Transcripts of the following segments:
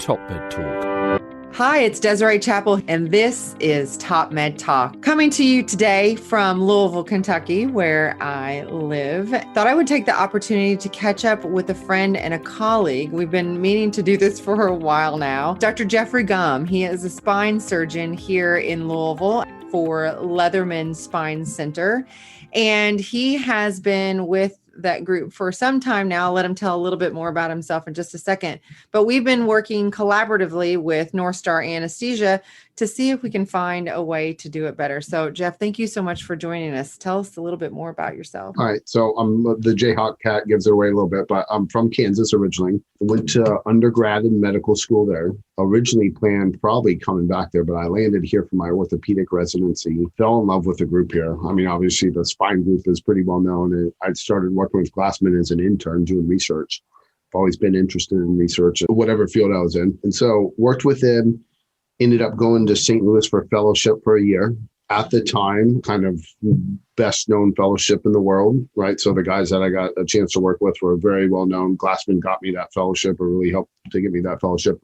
TopMedTalk. Hi, it's Desiree Chappell, and this is TopMedTalks. Coming to you today from Louisville, Kentucky, where I live. Thought I would take the opportunity to catch up with a friend and a colleague. We've been meaning to do this for a while now. Dr. Jeffrey Gum, he is a spine surgeon here in Louisville for Leatherman Spine Center, and he has been with that group for some time now. I'll let him tell a little bit more about himself in just a second. But we've been working collaboratively with North Star Anesthesia to see if we can find a way to do it better. So Jeff, thank you so much for joining us. Tell us a little bit more about yourself. All right. So the Jayhawk cat gives it away a little bit, but I'm from Kansas originally. Went to undergrad in medical school there. Originally planned probably coming back there, but I landed here for my orthopedic residency. Fell in love with the group here. I mean, obviously the spine group is pretty well known. I started working with Glassman as an intern doing research. I've always been interested in research, whatever field I was in. And so worked with him, ended up going to St. Louis for fellowship for a year. At the time, kind of best known fellowship in the world, right? So the guys that I got a chance to work with were very well known. Glassman got me that fellowship, or really helped to get me that fellowship.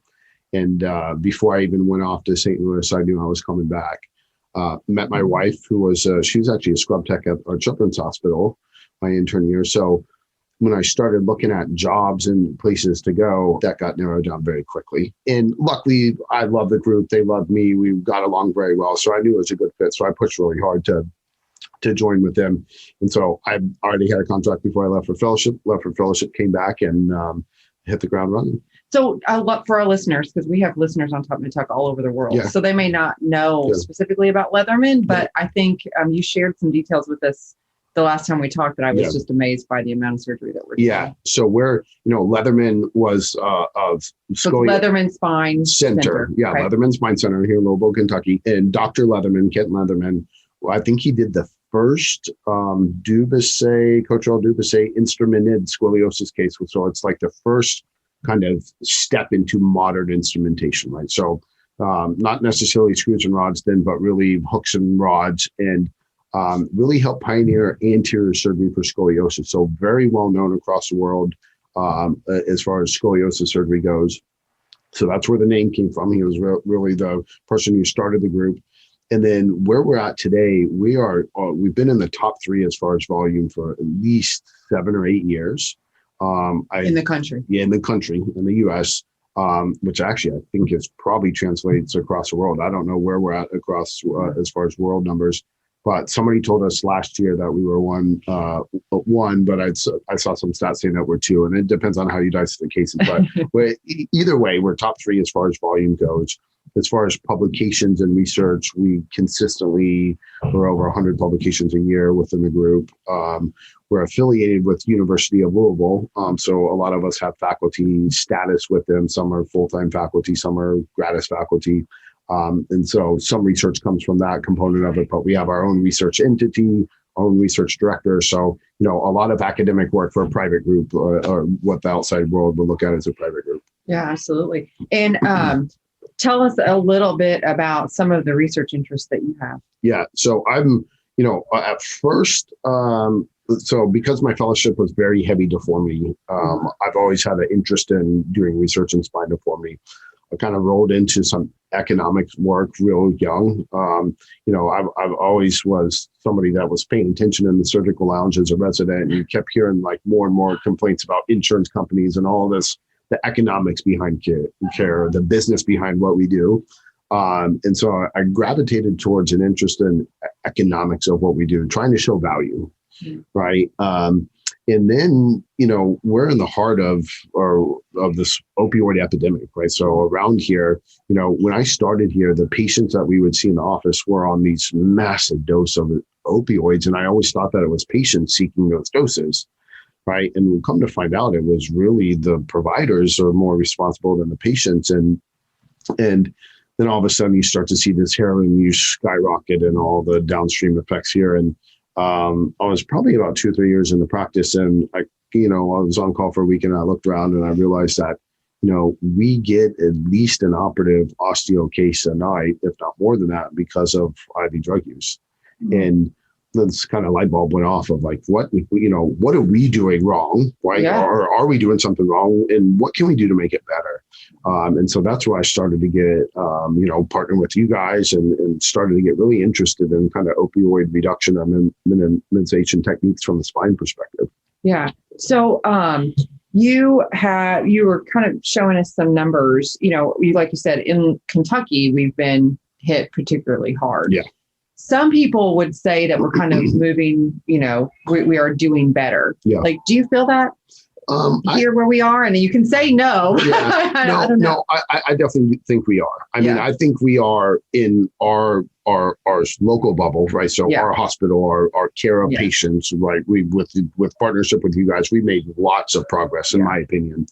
And before I even went off to St. Louis, I knew I was coming back. Met my wife, who was, she was actually a scrub tech at our children's hospital my intern year. So when I started looking at jobs and places to go, that got narrowed down very quickly. And luckily, I love the group. They loved me. We got along very well. So I knew it was a good fit. So I pushed really hard to join with them. And so I already had a contract before I left for fellowship, came back and hit the ground running. So for our listeners, because we have listeners on TopMedTalks all over the world, so they may not know specifically about Leatherman, but I think you shared some details with us the last time we talked that I was just amazed by the amount of surgery that we're doing. Yeah. So Leatherman was Leatherman Spine Center. Yeah. Okay. Leatherman Spine Center here in Louisville, Kentucky. And Dr. Leatherman, Kent Leatherman, I think he did the first Coach Dubusse instrumented scoliosis case. So it's like the first kind of step into modern instrumentation, right? So not necessarily screws and rods then, but really hooks and rods, and really helped pioneer anterior surgery for scoliosis. So very well known across the world as far as scoliosis surgery goes. So that's where the name came from. He was really the person who started the group. And then where we're at today, we've been in the top 3 as far as volume for at least 7 or 8 years. In the country? Yeah, in the U.S., which actually I think is probably translates across the world. I don't know where we're at across as far as world numbers. But somebody told us last year that we were one, but I saw some stats saying that we're 2, and it depends on how you dice the cases. But either way, we're top 3 as far as volume goes. As far as publications and research, we're over 100 publications a year within the group. We're affiliated with University of Louisville, so a lot of us have faculty status with them. Some are full-time faculty, some are Gratis faculty. And so some research comes from that component of it, but we have our own research entity, our own research director. So, a lot of academic work for a private group or what the outside world would look at as a private group. Yeah, absolutely. And tell us a little bit about some of the research interests that you have. Yeah. So I'm, at first, so because my fellowship was very heavy deformity, I've always had an interest in doing research in spine deformity. I kind of rolled into some economics work real young. I've always was somebody that was paying attention in the surgical lounge as a resident, and you kept hearing like more and more complaints about insurance companies and all this, the economics behind care, the business behind what we do. And so I gravitated towards an interest in economics of what we do, trying to show value, right? And then, we're in the heart of this opioid epidemic, right? So around here, when I started here, the patients that we would see in the office were on these massive dose of opioids. And I always thought that it was patients seeking those doses, right? And we'll come to find out it was really the providers are more responsible than the patients. And then all of a sudden you start to see this heroin use skyrocket and all the downstream effects here. And I was probably about 2 or 3 years in the practice, and I was on call for a week, and I looked around and I realized that, we get at least an operative osteo case a night, if not more than that, because of IV drug use. Mm-hmm. And this kind of light bulb went off of like, what are we doing wrong? Right? Yeah. Or are we doing something wrong? And what can we do to make it better? And so that's where I started to get, partnering with you guys and started to get really interested in kind of opioid reduction and minimization techniques from the spine perspective. Yeah. So, you were kind of showing us some numbers, like you said, in Kentucky, we've been hit particularly hard. Yeah. Some people would say that we're kind of moving, we are doing better. Yeah. Like, do you feel that here where we are? And you can say no. Yeah. No, I definitely think we are. I mean, I think we are in our local bubble, right? So our hospital, our care of patients, right? We with partnership with you guys, we made lots of progress, in my opinion.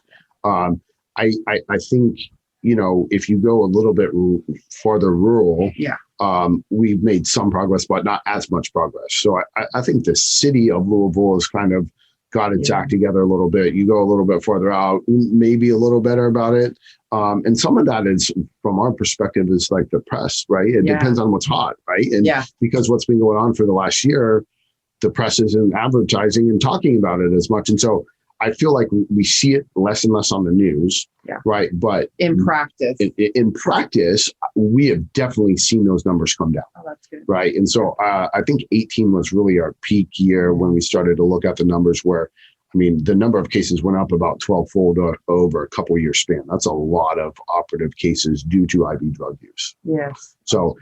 I think, if you go a little bit farther rural, we've made some progress, but not as much progress. So I think the city of Louisville has kind of got its act together a little bit. You go a little bit farther out, maybe a little better about it. And some of that is, from our perspective, is like the press, right? It depends on what's hot, right? And because what's been going on for the last year, the press isn't advertising and talking about it as much. And so I feel like we see it less and less on the news, right? But in practice, we have definitely seen those numbers come down. Oh, that's good. Right. And so I think 18 was really our peak year when we started to look at the numbers where, the number of cases went up about 12-fold over a couple of year span. That's a lot of operative cases due to IV drug use. Yes. So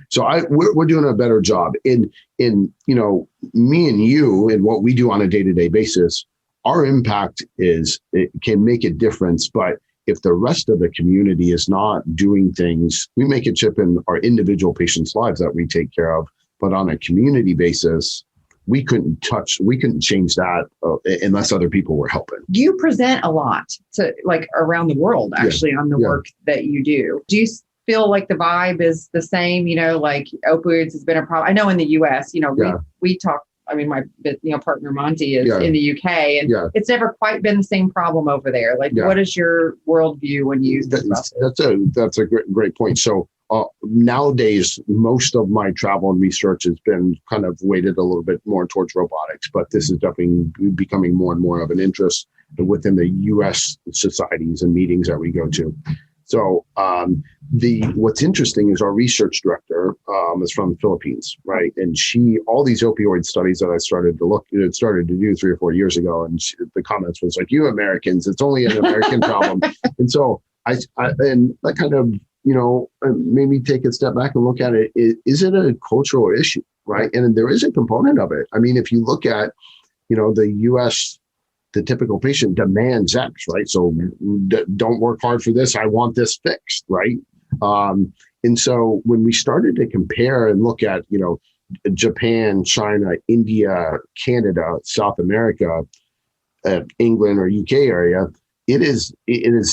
we're doing a better job in me and you and what we do on a day-to-day basis. Our impact it can make a difference, but if the rest of the community is not doing things, we make a chip in our individual patients' lives that we take care of. But on a community basis, we couldn't change that unless other people were helping. You present a lot to around the world, actually, on the work that you do. Do you feel like the vibe is the same? Like opioids has been a problem. I know in the US, we talk. My partner Monty is in the UK, and it's never quite been the same problem over there. What is your worldview when you think about it? That's a great point. So nowadays, most of my travel and research has been kind of weighted a little bit more towards robotics, but this is definitely becoming more and more of an interest within the US societies and meetings that we go to. So what's interesting is our research director is from the Philippines, right? And all these opioid studies that I started to do 3 or 4 years ago, and the comments was like, "You Americans, it's only an American problem." And so and that kind of made me take a step back and look at it. Is it a cultural issue, right? And there is a component of it. If you look at the U.S. The typical patient demands X, right? So don't work hard for this. I want this fixed, right? And so when we started to compare and look at, Japan, China, India, Canada, South America, England or UK area, it is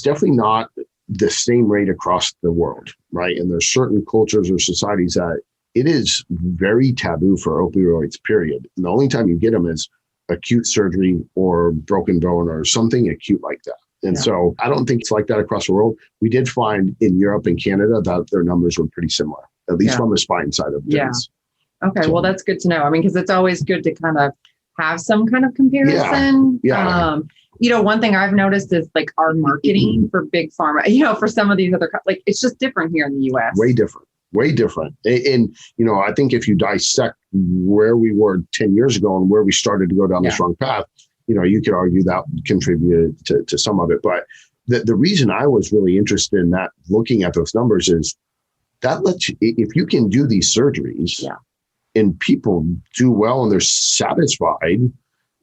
definitely not the same rate across the world, right? And there's certain cultures or societies that it is very taboo for opioids, period. And the only time you get them is acute surgery or broken bone or something acute like that. And so I don't think it's like that across the world. We did find in Europe and Canada that their numbers were pretty similar, at least on the spine side of things. Okay. So, well, that's good to know. Because it's always good to kind of have some kind of comparison. One thing I've noticed is our marketing for big pharma, for some of these other, it's just different here in the US. Way different. And, I think if you dissect where we were 10 years ago and where we started to go down this wrong path, you could argue that contributed to some of it. But the reason I was really interested in that, looking at those numbers, is that lets you, if you can do these surgeries and people do well and they're satisfied,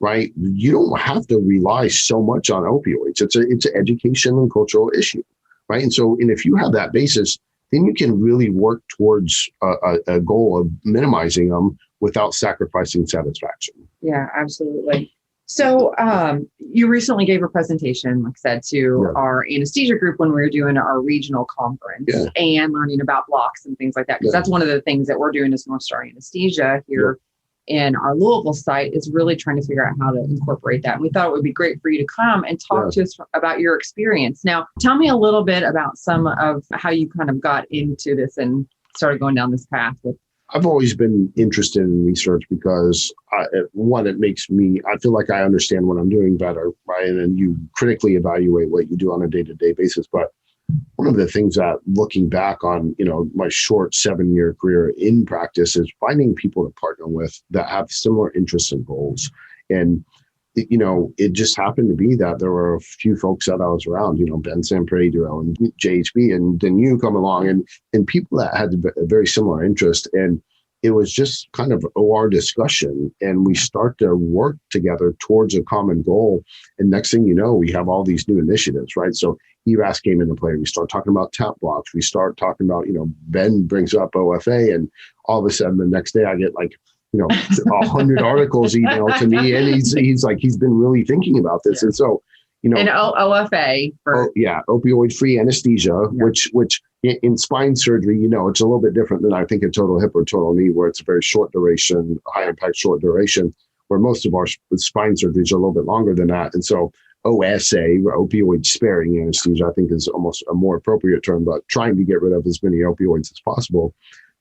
right? You don't have to rely so much on opioids. It's an education and cultural issue, right? And so, if you have that basis, then you can really work towards a goal of minimizing them without sacrificing satisfaction. Yeah, absolutely. So you recently gave a presentation, like I said, to our anesthesia group when we were doing our regional conference and learning about blocks and things like that. Because that's one of the things that we're doing as North Star Anesthesia here in our Louisville site, is really trying to figure out how to incorporate that. And we thought it would be great for you to come and talk to us about your experience. Now, tell me a little bit about some of how you kind of got into this and started going down this path with I've always been interested in research because it makes me, I feel like I understand what I'm doing better, right? And then you critically evaluate what you do on a day-to-day basis. But one of the things that looking back on, my short 7-year career in practice is finding people to partner with that have similar interests and goals. And, it just happened to be that there were a few folks that I was around, Ben Sanpredero and JHB, and then you come along and people that had a very similar interest. And it was just kind of OR discussion, and we start to work together towards a common goal. And next thing you know, we have all these new initiatives, right? So ERAS came into play. We start talking about tap blocks. We start talking about, Ben brings up OFA, and all of a sudden the next day I get 100 articles emailed to me, and he's like, he's been really thinking about this. And so, and OFA opioid-free anesthesia, which in spine surgery, it's a little bit different than I think a total hip or total knee, where it's a very short duration, high impact, short duration, where most of our spine surgeries are a little bit longer than that. And so OSA, opioid sparing anesthesia, I think is almost a more appropriate term, but trying to get rid of as many opioids as possible.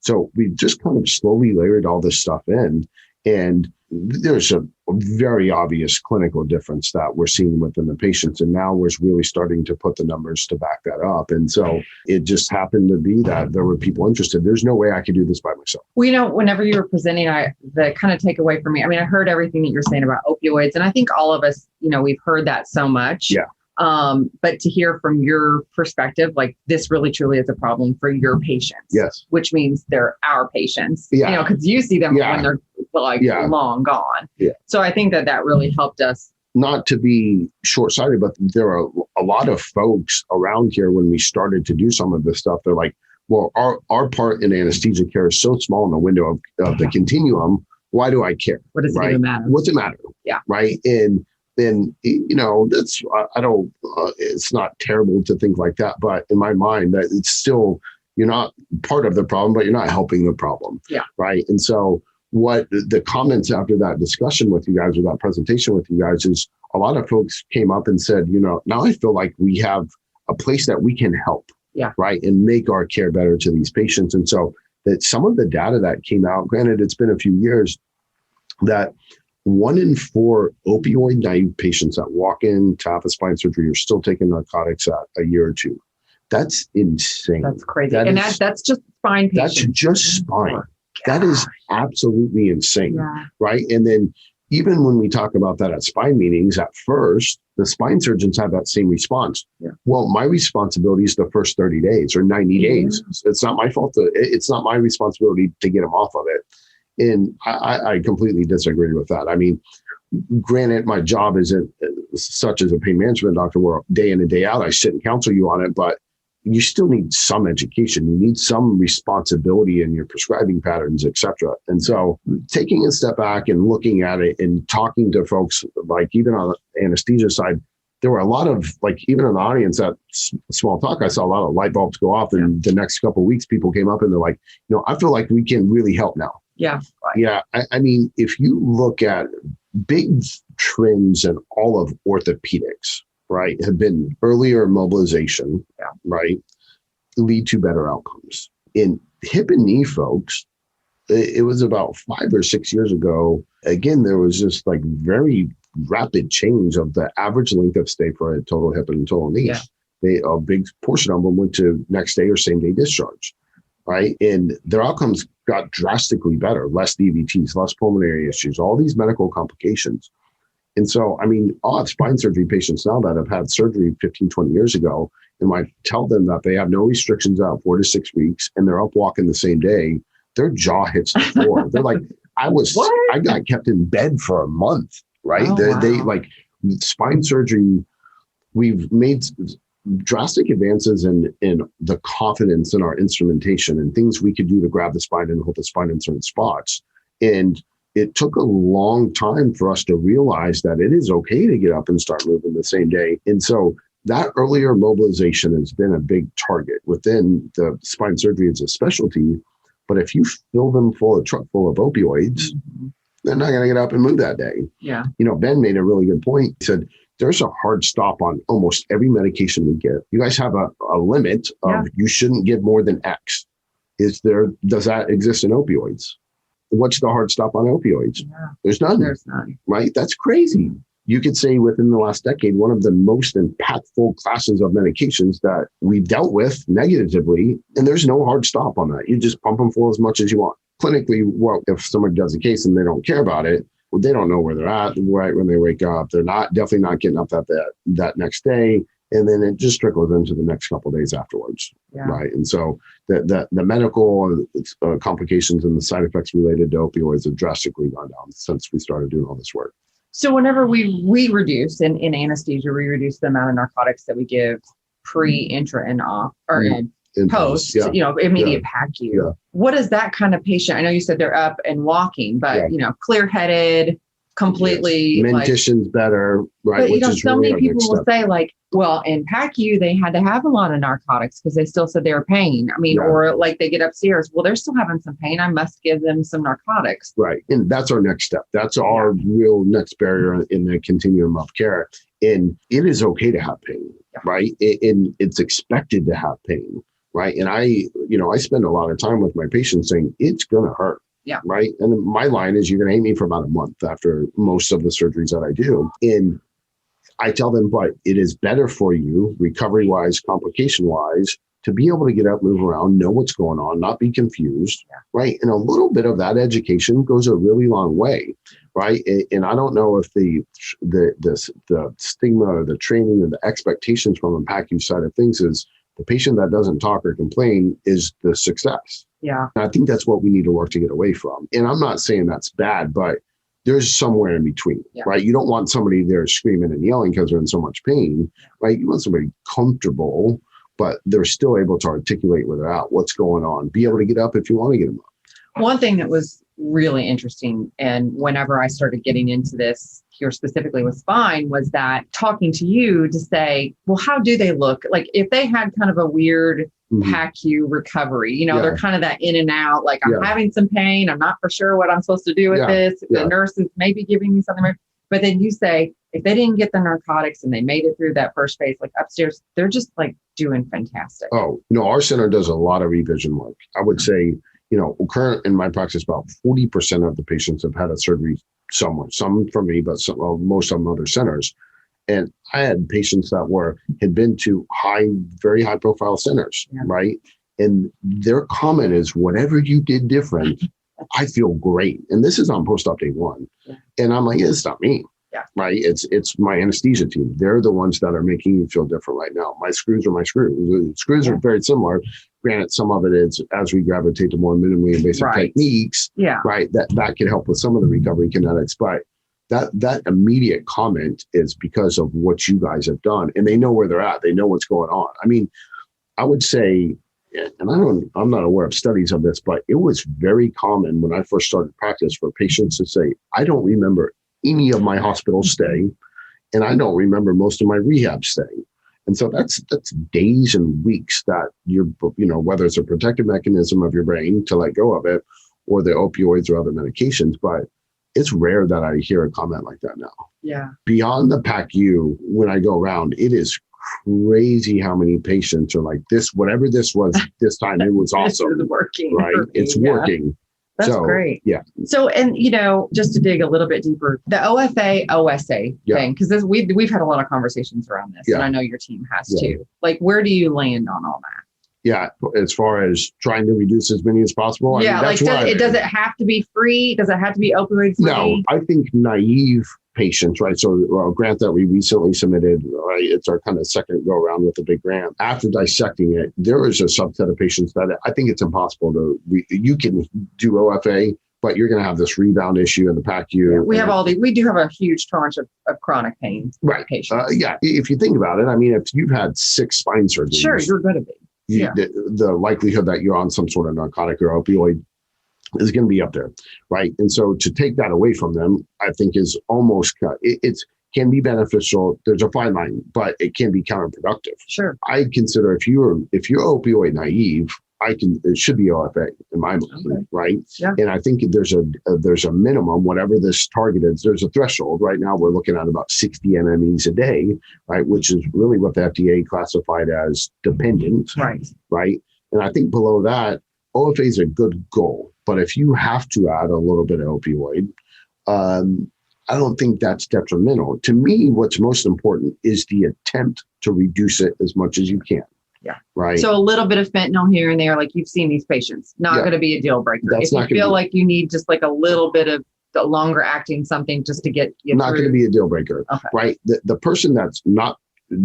So we just kind of slowly layered all this stuff in, and there's a very obvious clinical difference that we're seeing within the patients. And now we're really starting to put the numbers to back that up. And so it just happened to be that there were people interested. There's no way I could do this by myself. Well, whenever you were presenting, the kind of takeaway for me, I heard everything that you're saying about opioids. And I think all of us, we've heard that so much. Yeah. But to hear from your perspective, like this really truly is a problem for your patients. Yes. Which means they're our patients, Yeah. Because you see them when they're long gone. Yeah. So I think that really helped us. Not to be short-sighted, but there are a lot of folks around here when we started to do some of this stuff. They're like, well, our part in anesthesia care is so small in the window of the continuum. Why do I care? What does it even matter? What's it matter? Yeah. Right. And then, that's, it's not terrible to think like that, but in my mind that it's still, you're not part of the problem, but you're not helping the problem. Yeah. Right. And so what the comments after that discussion with you guys, or that presentation with you guys, is a lot of folks came up and said, now I feel like we have a place that we can help. Yeah. Right. And make our care better to these patients. And so that some of the data that came out, granted, it's been a few years, that 1 in 4 opioid naive patients that walk in to have a spine surgery are still taking narcotics at a year or two. That's insane. That's crazy. That's just spine patients. That's just spine. Oh, that is absolutely insane. Yeah. Right. And then even when we talk about that at spine meetings, at first, the spine surgeons have that same response. Yeah. Well, my responsibility is the first 30 days or 90 days. It's not my fault. It's not my responsibility to get them off of it. And I completely disagree with that. Granted, my job isn't such as a pain management doctor where day in and day out I sit and counsel you on it, but you still need some education. You need some responsibility in your prescribing patterns, et cetera. And so taking a step back and looking at it and talking to folks, like even on the anesthesia side, there were a lot of, even in the audience at Small Talk, I saw a lot of light bulbs go off. And the next couple of weeks, people came up and they're like, I feel like we can really help now. Yeah. Yeah. If you look at big trends in all of orthopedics, right, have been earlier mobilization, right, lead to better outcomes. In hip and knee folks, it was about 5 or 6 years ago. Again, there was just very rapid change of the average length of stay for a total hip and total knee. Yeah. A big portion of them went to next day or same day discharge. Right. And their outcomes got drastically better, less DVTs, less pulmonary issues, all these medical complications. And so, I'll have spine surgery patients now that have had surgery 15, 20 years ago. And I tell them that they have no restrictions out 4 to 6 weeks and they're up walking the same day. Their jaw hits the floor. They're like, I got kept in bed for a month. Right. Oh, they spine surgery. We've made drastic advances in the confidence in our instrumentation and things we could do to grab the spine and hold the spine in certain spots. And it took a long time for us to realize that it is okay to get up and start moving the same day. And so that earlier mobilization has been a big target within the spine surgery as a specialty. But if you fill them a truck full of opioids, they're not going to get up and move that day. Yeah. Ben made a really good point. He said, there's a hard stop on almost every medication we give. You guys have a limit of you shouldn't give more than X. Does that exist in opioids? What's the hard stop on opioids? Yeah. There's none. There's none. Right? That's crazy. You could say within the last decade, one of the most impactful classes of medications that we've dealt with negatively, and there's no hard stop on that. You just pump them full as much as you want. Clinically, well, if somebody does a case and they don't care about it, well, they don't know where they're at right when they wake up. They're definitely not getting up that next day. And then it just trickles into the next couple of days afterwards. Yeah. Right. And so the medical complications and the side effects related to opioids have drastically gone down since we started doing all this work. So whenever we reduce in anesthesia, we reduce the amount of narcotics that we give pre, intra, and off, or in post, immediate PACU. Yeah. What is that kind of patient? I know you said they're up and walking, but clear-headed, completely. Yes. Mentition's better, right? But so many people will say like, well, in PACU, they had to have a lot of narcotics because they still said they were pain. I mean, or like they get upstairs. Well, they're still having some pain. I must give them some narcotics. Right. And that's our next step. That's our real next barrier in the continuum of care. And it is okay to have pain, right? And it's expected to have pain, right? And I spend a lot of time with my patients saying, it's going to hurt. Yeah. Right. And my line is, you're going to hate me for about a month after most of the surgeries that I do. And I tell them, but it is better for you, recovery wise, complication wise, to be able to get up, move around, know what's going on, not be confused. Yeah. Right. And a little bit of that education goes a really long way. Right. And I don't know if the stigma or the training or the expectations from the PACU side of things is the patient that doesn't talk or complain is the success. Yeah. And I think that's what we need to work to get away from. And I'm not saying that's bad, but there's somewhere in between, right? You don't want somebody there screaming and yelling because they're in so much pain, right? You want somebody comfortable, but they're still able to articulate where they're at, what's going on, be able to get up if you want to get them up. One thing that was really interesting, and whenever I started getting into this here specifically with spine, was that talking to you to say, well, how do they look? Like if they had kind of a weird PACU recovery, they're kind of that in and out, like I'm having some pain. I'm not for sure what I'm supposed to do with this. The nurse is maybe giving me something. But then you say, if they didn't get the narcotics and they made it through that first phase, like upstairs, they're just like doing fantastic. Oh, our center does a lot of revision work. I would say, current in my practice, about 40% of the patients have had a surgery somewhere, some from me, but most of them other centers. And I had patients that had been to very high profile centers, right? And their comment is, whatever you did different, I feel great. And this is on post-op day 1. Yeah. And I'm like, it's not me, right? It's my anesthesia team. They're the ones that are making you feel different right now. My screws are my screws. Screws are very similar. Granted, some of it is as we gravitate to more minimally invasive techniques, right? That can help with some of the recovery kinetics, but that immediate comment is because of what you guys have done, and they know where they're at. They know what's going on. I mean, I would say, and I'm not aware of studies of this, but it was very common when I first started practice for patients to say, I don't remember any of my hospital stay, and I don't remember most of my rehab stay. And so that's days and weeks that whether it's a protective mechanism of your brain to let go of it, or the opioids or other medications, but it's rare that I hear a comment like that now. Yeah. Beyond the PACU, when I go around, it is crazy how many patients are like, this, whatever this was this time, it was awesome. It's working. Right? It's working. That's great. Yeah. So, and just to dig a little bit deeper, the OFA, OSA thing, because we've had a lot of conversations around this, and I know your team has too. Like, where do you land on all that? Yeah, as far as trying to reduce as many as possible. Does it have to be free? Does it have to be opioid free? No, I think naive patients, right? So a grant that we recently submitted, right? It's our kind of second go around with a big grant. After dissecting it, there is a subset of patients that I think it's impossible you can do OFA, but you're going to have this rebound issue in the PACU. Yeah, we do have a huge tranche of chronic pain patients. If you think about it, I mean, if you've had 6 spine surgeries. Sure, you're going to be. The likelihood that you're on some sort of narcotic or opioid is going to be up there, right? And so to take that away from them, I think is almost, it can be beneficial. There's a fine line, but it can be counterproductive. Sure. I consider if you're opioid naive, it should be OFA in my mind, right? Yeah. And I think there's a minimum, whatever this target is, there's a threshold. Right now, we're looking at about 60 MMEs a day, right? Which is really what the FDA classified as dependent, right? Right. And I think below that, OFA is a good goal, but if you have to add a little bit of opioid, I don't think that's detrimental. To me, what's most important is the attempt to reduce it as much as you can. Yeah. Right. So a little bit of fentanyl here and there, like you've seen these patients, not going to be a deal breaker. If you feel like you need just like a little bit of the longer acting something just to get you not going to be a deal breaker. Okay. Right. The person that's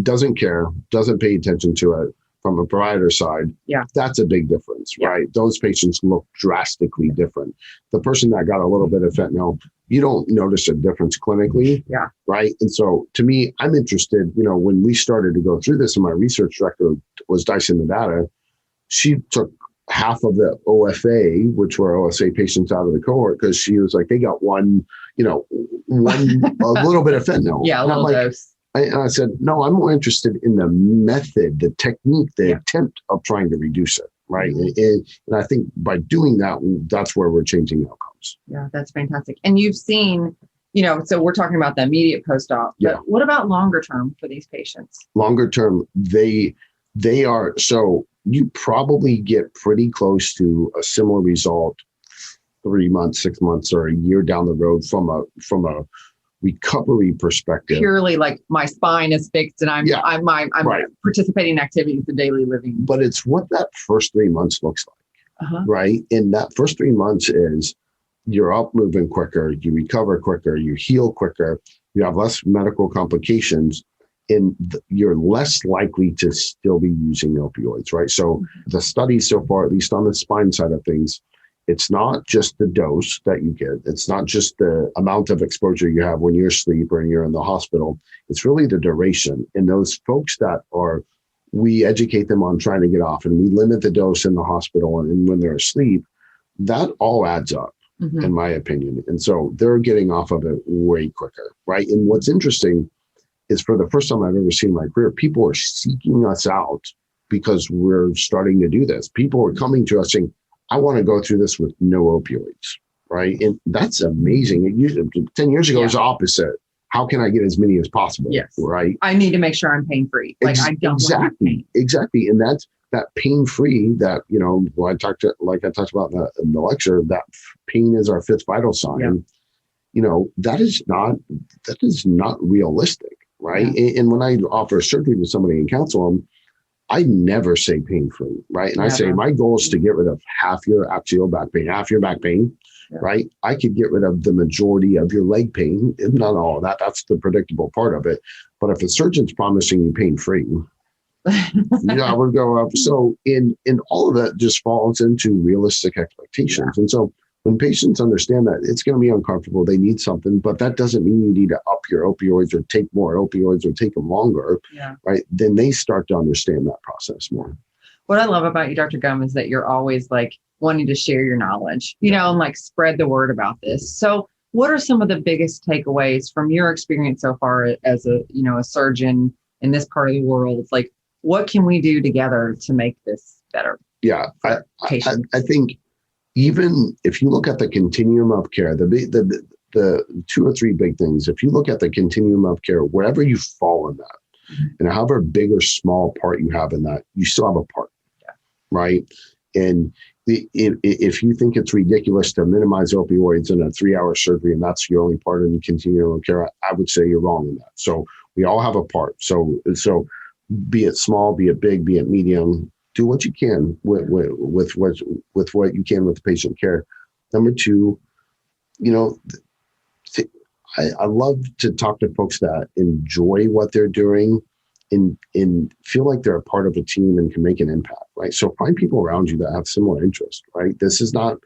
doesn't care, doesn't pay attention to it from a provider side, that's a big difference, right? Those patients look drastically different. The person that got a little bit of fentanyl, you don't notice a difference clinically, right? And so to me, I'm interested, when we started to go through this and my research director was dicing the data, she took half of the OFA, which were OSA patients out of the cohort, because she was like, they got one, a little bit of fentanyl. Yeah, a little dose. And I said, no, I'm more interested in the method, the technique, the attempt of trying to reduce it, right? And I think by doing that, that's where we're changing outcomes. Yeah, that's fantastic. And you've seen, so we're talking about the immediate post-op, but what about longer term for these patients? Longer term, they are, so you probably get pretty close to a similar result 3 months, 6 months, or a year down the road from a recovery perspective. Purely like my spine is fixed and I'm participating in activities of daily living. But it's what that first 3 months looks like, right? And that first 3 months is you're up moving quicker, you recover quicker, you heal quicker, you have less medical complications, and you're less likely to still be using opioids, right? So the studies so far, at least on the spine side of things, it's not just the dose that you get. It's not just the amount of exposure you have when you're asleep or you're in the hospital. It's really the duration. And those folks we educate them on trying to get off and we limit the dose in the hospital and when they're asleep, that all adds up, in my opinion. And so they're getting off of it way quicker, right? And what's interesting is for the first time I've ever seen in my career, people are seeking us out because we're starting to do this. People are coming to us saying, I want to go through this with no opioids, right? And that's amazing. 10 years ago, it was the opposite. How can I get as many as possible? Yes. Right. I need to make sure I'm pain-free. I don't want pain. Exactly. And that's that pain-free that, I talked about in the lecture, that pain is our fifth vital sign. Yeah. That is not realistic. Right. Yeah. And when I offer surgery to somebody and counsel them, I never say pain-free, right? And I say my goal is to get rid of half your axial back pain, right? I could get rid of the majority of your leg pain, if not all of that. That's the predictable part of it. But if a surgeon's promising you pain-free, I would go up. So in all of that just falls into realistic expectations. Yeah. And so when patients understand that it's going to be uncomfortable, they need something, but that doesn't mean you need to up your opioids or take more opioids or take them longer, right? Then they start to understand that process more. What I love about you, Dr. Gum, is that you're always like wanting to share your knowledge, and like spread the word about this. So what are some of the biggest takeaways from your experience so far as a surgeon in this part of the world? It's like, what can we do together to make this better? Yeah, I think even if you look at the continuum of care, the 2 or 3 big things, if you look at the continuum of care, wherever you fall in that, and however big or small part you have in that, you still have a part, right? And if you think it's ridiculous to minimize opioids in a 3-hour surgery and that's your only part in the continuum of care, I would say you're wrong in that. So we all have a part. So be it small, be it big, be it medium, do what you can with what you can with the patient care. Number 2, I love to talk to folks that enjoy what they're doing and feel like they're a part of a team and can make an impact, right? So find people around you that have similar interests, right? This is not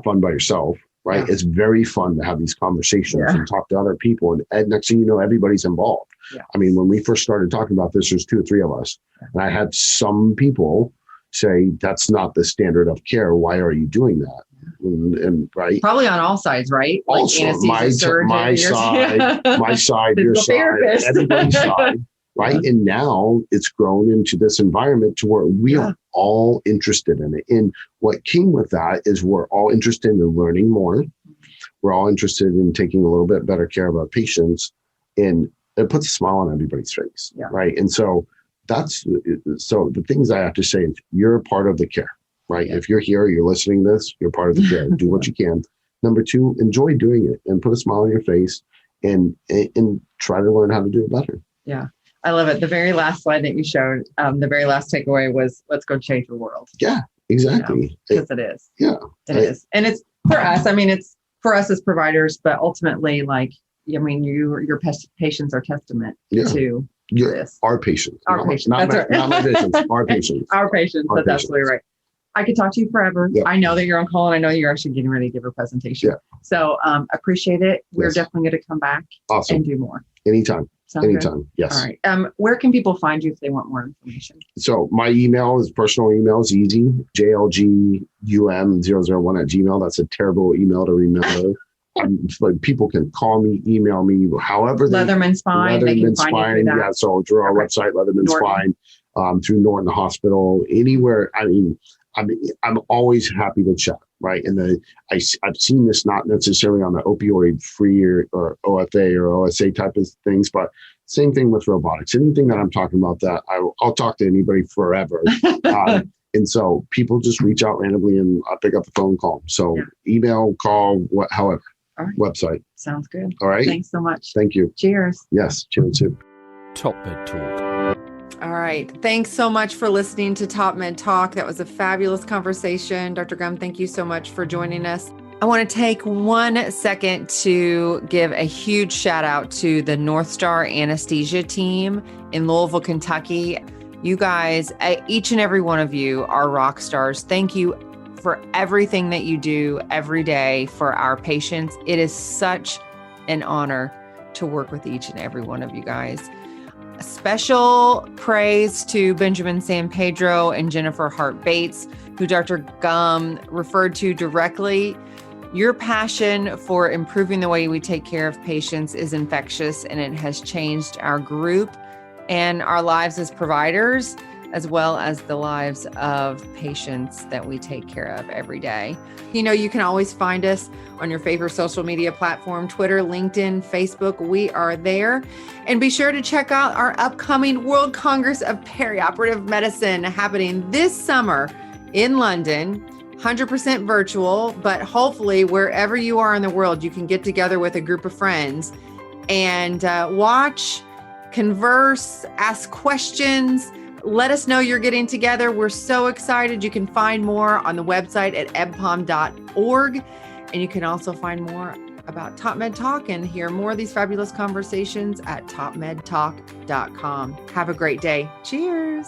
fun by yourself, right? Yeah. It's very fun to have these conversations and talk to other people. And next thing you know, everybody's involved. Yeah. I mean, when we first started talking about this, there's 2 or 3 of us. And I had some people say, that's not the standard of care. Why are you doing that? And right. Probably on all sides, right? Also, like my side, your side, everybody's side. Right. And now it's grown into this environment to where we are all interested in it. And what came with that is we're all interested in learning more. We're all interested in taking a little bit better care of our patients. And it puts a smile on everybody's face. Yeah. Right. And so the things I have to say is you're a part of the care. right? If you're here, you're listening to this, you're part of the care. Do what you can. Number two, enjoy doing it and put a smile on your face and try to learn how to do it better. Yeah. I love it. The very last slide that you showed, the very last takeaway was, let's go change the world. Yeah, exactly. Because it is. Yeah. It is. And it's for us. I mean, it's for us as providers, but ultimately, like, I mean, your patients are testament to this. Our patients. Our patients. Not That's my patients. Our patients. Our patients. That's absolutely right. I could talk to you forever. Yep. I know that you're on call, and I know you're actually getting ready to give a presentation. Yeah. So appreciate it. We're definitely going to come back and do more. Anytime. Anytime. Good? Yes. All right. Where can people find you if they want more information? So my personal email is easy, jlgum001@gmail. That's a terrible email to remember. But people can call me, email me, however. Leatherman Spine. Leatherman Spine. Yeah. So through our website, Leatherman Spine, through Norton Hospital, anywhere. I mean, I'm always happy to chat, right? And I've seen this not necessarily on the opioid free or OFA or OSA type of things, but same thing with robotics. Anything that I'm talking about, that I'll talk to anybody forever. And so people just reach out randomly and I'll pick up the phone call. So email, call, however. All right. Website. Sounds good. All right. Thanks so much. Thank you. Cheers. Yes. Cheers too. TopMedTalk. All right. Thanks so much for listening to Top Med Talk. That was a fabulous conversation. Dr. Gum, thank you so much for joining us. I want to take 1 second to give a huge shout out to the North Star Anesthesia team in Louisville, Kentucky. You guys, each and every one of you are rock stars. Thank you for everything that you do every day for our patients. It is such an honor to work with each and every one of you guys. Special praise to Benjamin San Pedro and Jennifer Hart Bates, who Dr. Gum referred to directly. Your passion for improving the way we take care of patients is infectious, and it has changed our group and our lives as providers, as well as the lives of patients that we take care of every day. You know, you can always find us on your favorite social media platform, Twitter, LinkedIn, Facebook. We are there. And be sure to check out our upcoming World Congress of Perioperative Medicine happening this summer in London, 100% virtual, but hopefully wherever you are in the world, you can get together with a group of friends and watch, converse, ask questions. Let us know you're getting together. We're so excited. You can find more on the website at ebpom.org. And you can also find more about Top Med Talk and hear more of these fabulous conversations at topmedtalk.com. Have a great day. Cheers.